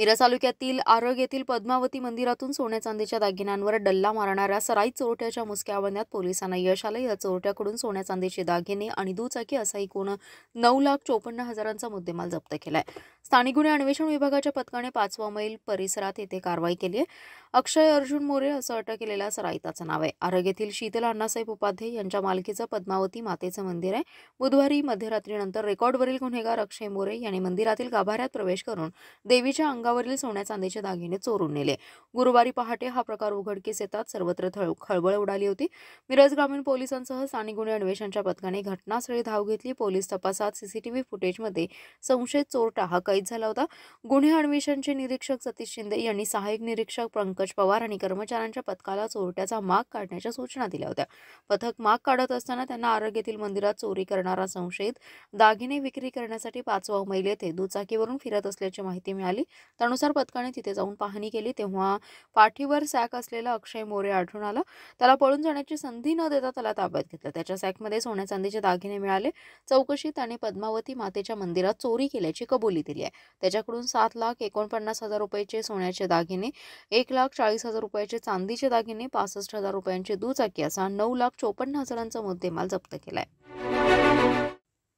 मिरज तालुक्यातील आरग येथील पद्मावती मंदिरातून सोन्या चांदीच्या दागिन्यांवर डल्ला मारणाऱ्या सराईत चोरट्याच्या मुसक्या बांधण्यात पोलिसांना यश आलं। या चोरट्याकडून सोन्या चांदीचे दागिने आणि दुचाकी असा एकूण 9,54,000चा मुद्देमाल जप्त केलाय। स्थानिक गुन्हे अन्वेषण विभागाच्या पथकाने 5वा मैल परिसरात येथे कारवाई केली आहे। अक्षय अर्जुन मोरे असं अटक केलेल्या सराईताचं नाव आहे। आरग येथील शीतल अण्णासाहेब उपाध्ये यांच्या मालकीचं पद्मावती मातेचं मंदिर आहे। बुधवारी मध्यरात्रीनंतर रेकॉर्डवरील गुन्हेगार अक्षय मोरे यांनी मंदिरातील गाभाऱ्यात प्रवेश करून देवीच्या अंगावरील सोन्या चांदीचे दागिने चोरून नेले। गुरुवारी पहाटे हा प्रकार उघडकीस येतात सर्वत्र खळबळ उडाली होती। मिरज ग्रामीण पोलिसांसह स्थानिक गुन्हे अन्वेषणच्या पथकाने घटनास्थळी धाव घेतली। पोलीस तपासात सीसीटीव्ही फुटेजमध्ये संशयित चोरटा हा कैद झाला होता। गुन्हे अन्वेषणचे निरीक्षक सतीश शिंदे यांनी सहाय्यक निरीक्षक पंकज पवार आणि कर्मचाऱ्यांच्या पथकाला चोरट्याचा माग काढण्याच्या सूचना दिल्या होत्या। पथक माग काढत असताना त्यांना आरग येथील मंदिरात चोरी करणारा संशयित दागिने विक्री करण्यासाठी 5वा मैल येथे दुचाकीवरून फिरत असल्याची माहिती मिळाली। त्यानुसार पथकाने तिथे जाऊन पाहणी केली तेव्हा पाठीवर सॅक असलेला अक्षय मोरे आढळून आला। त्याला पळून जाण्याची संधी न देता त्याला ताब्यात घेतलं। त्याच्या सॅकमध्ये सोन्या चांदीचे दागिने मिळाले। चौकशीत त्याने पद्मावती मातेच्या मंदिरात चोरी केल्याची कबुली दिली आहे। त्याच्याकडून 7,49,000 रुपयाचे सोन्याचे दागिने, 1,40,000 रुपयाचे चांदीचे दागिने, 65,000 रुपयांची दुचाकी असा 9,54,000चा मुद्देमाल जप्त केलाय।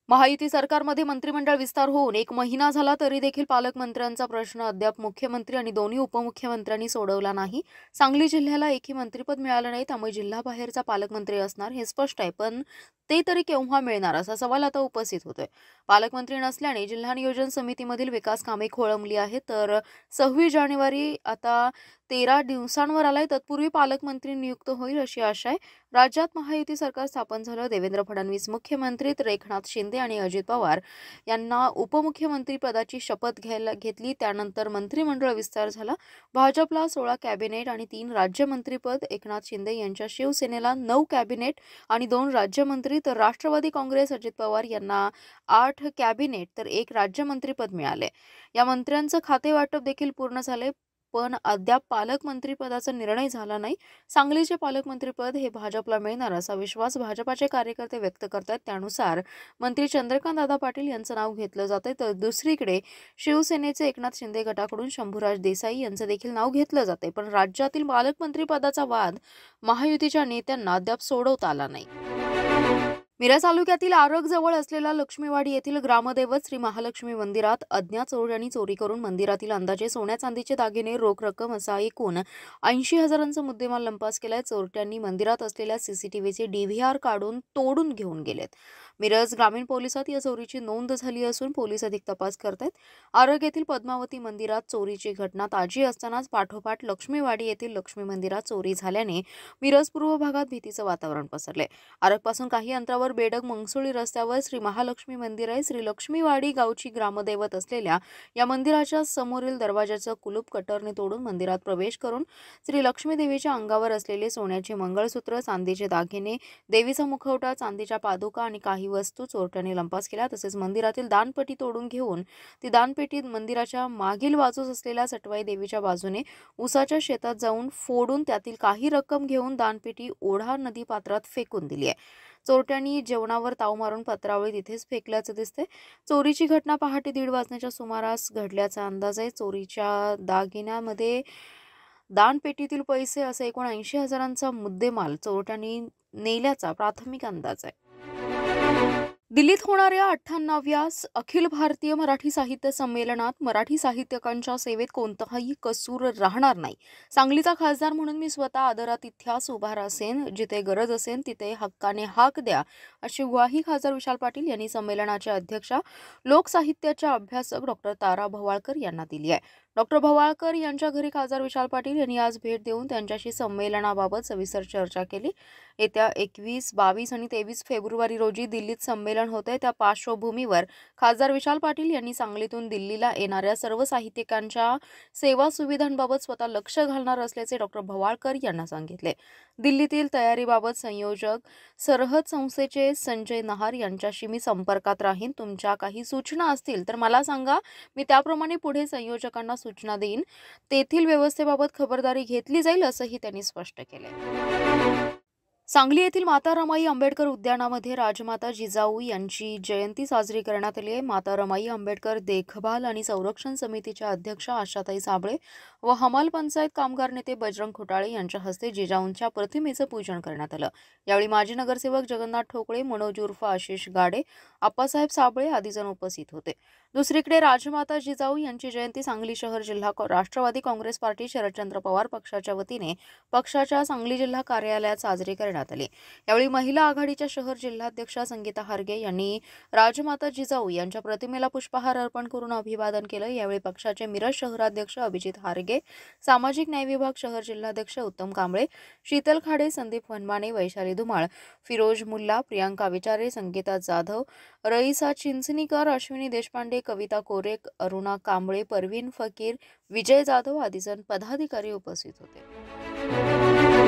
महायुती सरकारमध्ये मंत्रिमंडळ विस्तार होऊन 1 महिना झाला तरी देखील पालकमंत्र्यांचा प्रश्न अद्याप मुख्यमंत्री आणि दोन्ही उपमुख्यमंत्र्यांनी सोडवला नाही। सांगली जिल्ह्याला एकही मंत्रिपद मिळालं नाही, त्यामुळे जिल्हाबाहेरचा पालकमंत्री असणार हे स्पष्ट आहे, पण ते तरी केव्हा मिळणार असा सवाल आता उपस्थित होतोय। पालकमंत्री नसल्याने जिल्हा नियोजन समितीमधील विकास कामे खोळंबली आहेत, तर 26 जानेवारी आता 13 दिवसांवर आलाय, तत्पूर्वी पालकमंत्री नियुक्त होईल अशी आशा आहे। राज्यात महायुती सरकार स्थापन झालं। देवेंद्र फडणवीस मुख्यमंत्री तर एकनाथ शिंदे आणि अजित पवार यांना उपमुख्यमंत्री पदाची शपथ घेतली। त्यानंतर मंत्रिमंडळ विस्तार झाला। भाजपला 16 कॅबिनेट आणि 3 राज्यमंत्रीपद, एकनाथ शिंदे यांच्या शिवसेनेला 9 कॅबिनेट आणि 2 राज्यमंत्री, तर राष्ट्रवादी काँग्रेस अजित पवार यांना 8 कॅबिनेट तर 1 राज्यमंत्रीपद मिळाले। या मंत्र्यांचं खाते वाटप देखील पूर्ण झाले, पण अद्याप पालकमंत्रीपदाचा निर्णय झाला नाही। सांगलीचे पालकमंत्रीपद हे भाजपला मिळणार असा विश्वास भाजपाचे कार्यकर्ते व्यक्त करतात। त्यानुसार मंत्री चंद्रकांत दादा पाटील यांचं नाव घेतलं जातंय, तर दुसरीकडे शिवसेनेचे एकनाथ शिंदे गटाकडून शंभूराज देसाई यांचं देखील नाव घेतलं जातंय, पण राज्यातील पालकमंत्रीपदाचा वाद महायुतीच्या नेत्यांना अद्याप सोडवता आला नाही। मिरज तालुक्यातील आरग जवळ असलेल्या लक्ष्मीवाडी येथील ग्रामदैवत श्री महालक्ष्मी मंदिरात अज्ञात चोरट्यांनी चोरी करून मंदिरातील अंदाजे सोन्या चांदीचे दागिने, रोख रक्कम असा एकूण 80,000चा मुद्देमाल लंपास केलाय। चोरट्यांनी मंदिरात असलेल्या सीसीटीव्हीचे DVR काढून तोडून घेऊन गेलेत। मिरज ग्रामीण पोलिसात या चोरीची नोंद झाली असून पोलीस अधिक तपास करतायत। आरग येथील पद्मावती मंदिरात चोरीची घटना ताजी असतानाच पाठोपाठ लक्ष्मीवाडी येथील लक्ष्मी मंदिरात चोरी झाल्याने मिरज पूर्व भागात भीतीचं वातावरण पसरले। आरगपासून काही अंतरावर बेडग मंगसुळी रस्त्यावर श्री महालक्ष्मी मंदिर आहे। श्री लक्ष्मीवाडी गावची ग्रामदैवत असलेल्या या मंदिराच्या समोरील दरवाजाचं कुलूप कटरने तोडून मंदिरात प्रवेश करून श्री लक्ष्मी देवीच्या अंगावर असलेले सोन्याचे मंगळसूत्र, चांदीचे दागिने, देवीचा मुखवटा, चांदीच्या पादुका आणि काही वस्तू चोरट्यांनी लंपास केल्या। तसेच मंदिरातील दानपेटी तोडून घेऊन ती दानपेटी मंदिराच्या मागील बाजूस असलेल्या सटवाई देवीच्या बाजूने उसाच्या शेतात जाऊन फोडून त्यातील काही रक्कम घेऊन दानपेटी ओढा नदी पात्रात फेकून दिली आहे। चोरट्यांनी जेवणावर ताव मारून पत्रावळी तिथेच फेकल्याचं दिसते। चोरीची घटना पहाटे 1:30 वाजण्याच्या सुमारास घडल्याचा अंदाज आहे। चोरीच्या दागिन्यामध्ये दानपेटीतील पैसे असे एकूण 80,000चा मुद्देमाल चोरट्यांनी नेल्याचा प्राथमिक अंदाज आहे। दिल्लीत होणाऱ्या 98व्या अखिल भारतीय मराठी साहित्य संमेलनात मराठी साहित्यिकांच्या सेवेत कोणताही कसूर राहणार नाही। सांगलीचा खासदार म्हणून मी स्वतः आदरातिथ्यास उभा असेन, जिथे गरज असेल तिथे हक्काने हाक द्या, अशी ग्वाही खासदार विशाल पाटील यांनी संमेलनाच्या अध्यक्षा लोकसाहित्याच्या अभ्यासक डॉ. तारा भवाळकर यांना दिली आहे। डॉ. भवाळकर यांच्या घरी खासदार विशाल पाटील यांनी आज भेट देऊन त्यांच्याशी संमेलनाबाबत सविस्तर चर्चा केली। येत्या 21, 22 आणि 23 फेब्रुवारी रोजी दिल्लीत संमेलन होते। त्या पार्श्वभूमीवर खासदार विशाल पाटील यांनी सांगलीतून दिल्लीला येणाऱ्या सर्व साहित्यिकांच्या सेवा सुविधांबाबत स्वतः लक्ष घालणार असल्याचे डॉ. भवाळकर यांना सांगितले। दिल्लीतील तयारीबाबत संयोजक सरहद संस्थेचे संजय नहार यांच्याशी मी संपर्कात राहीन। तुमच्या काही सूचना असतील तर मला सांगा, मी त्याप्रमाणे पुढे संयोजकांना सूचना देईन। तेथील व्यवस्थेबाबत खबरदारी घेतली जाईल असंही त्यांनी स्पष्ट केले। सांगली येथील माता रमाई आंबेडकर उद्यानामध्ये राजमाता जिजाऊ यांची जयंती साजरी करण्यात आली आहे. माता रमाई आंबेडकर देखभाल आणि संरक्षण समितीच्या अध्यक्ष आशाताई साबळे व हमाल पंचायत कामगार नेते बजरंग खोटाळे यांच्या हस्ते जिजाऊंच्या प्रतिमेचं पूजन करण्यात आलं. यावेळी माजी नगरसेवक जगन्नाथ ठोकळे, मनोज उर्फ आशिष गाडे, आप्पासाहेब साबळे आदी जण उपस्थित होते. दुसरीकडे राजमाता जिजाऊ यांची जयंती सांगली शहर जिल्हा राष्ट्रवादी काँग्रेस पार्टी शरदचंद्र पवार पक्षाच्या वतीने पक्षाच्या सांगली जिल्हा कार्यालयात साजरी करण्यात आली. यावेळी महिला आघाडीच्या शहर जिल्हाध्यक्षा संगीता हार्गे यांनी राजमाता जिजाऊ यांच्या प्रतिमेला पुष्पहार अर्पण करून अभिवादन केलं. यावेळी पक्षाचे मिरज शहराध्यक्ष अभिजित हार्गे, सामाजिक न्याय विभाग शहर जिल्हाध्यक्ष उत्तम कांबळे, शीतल खाडे, संदीप वनमाने, वैशाली धुमाळ, फिरोज मुल्ला, प्रियांका विचारे, संगीता जाधव, रईसा चिंचणीकर, अश्विनी देशपांडे, कविता कोरेक, अरुणा कांबळे, परवीन फकीर, विजय जाधव आदी जण पदाधिकारी उपस्थित होते.